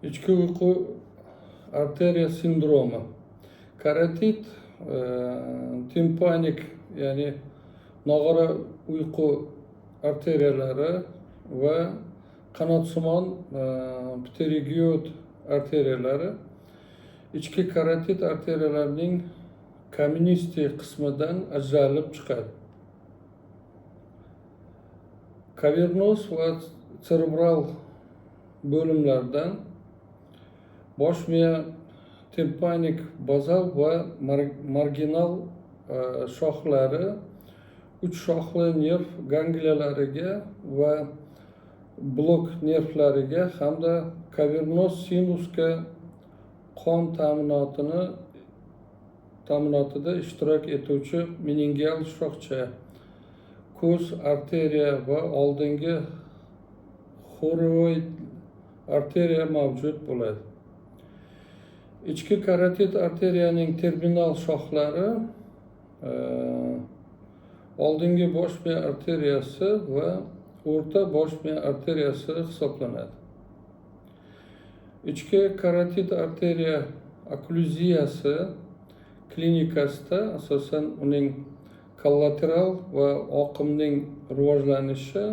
İchki uyqu arteriya sindromi. Karotit timpanik, ya'ni nog'ora uyqu arteriyalari va qanotsimon pterygiod arteriyalari ichki karotit arteriyalarining kamenisty qismidan ajralib chiqadi. Kavernoz va serebral bo'limlardan bosh miya timpanik bazal va marginal shoxlari uch shoxli nerv gangliyalariga va blok nervlariga hamda kavernoz sinusga qon ta'minotida ishtirok etuvchi meningeal shoxcha, ko'z arteriya va oldingi xoroid arteriya mavjud bo'ladi. Ichki karotit arteriyaning terminal shoxlari oldingi bosh miya arteriyasi va o'rta bosh miya arteriyasi hisoblanadi. Ichki karotit arteriya okkluziyasi klinikasida asosan uning kollateral va oqimning rivojlanishi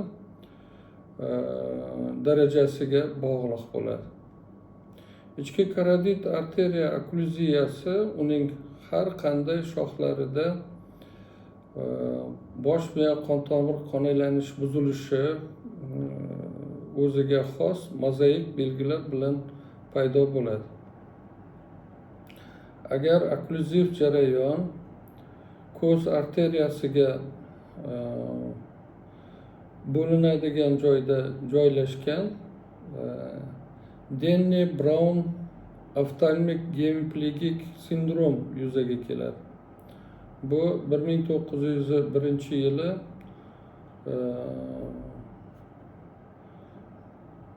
darajasiga bog'liq bo'ladi. Ichki karotit arteriya okkluziyasi uning har qanday shoxlarida bosh miya qon tomir qon aylanish buzilishi o'ziga xos mozaik belgilar bilan paydo bo'ladi. Agar okklюziv jarayon ko'z arteriyasiga bo'linadigan joyda joylashgan Denny-Brown oftalmik gemiplegik sindrom yuzaga keladi. Bu 1901-yili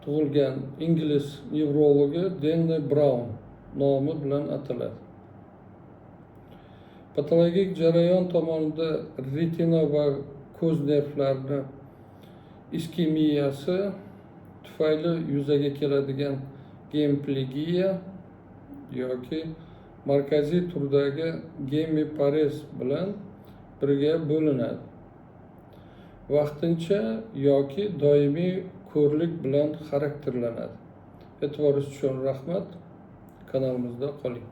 tug'ilgan ingliz nevrologi Denny-Brown nomi bilan ataladi. Patologik jarayon tomonidan retina va ko'z nervlari iskemiyasi tufayli yuzaga keladigan gemiplegiya yoki markaziy turdagi gemiparez bilan birga bo'linadi. Vaqtincha yoki doimiy ko'rlik bilan xarakterlanadi. E'tiboringiz uchun rahmat. Kanalimizda qoling.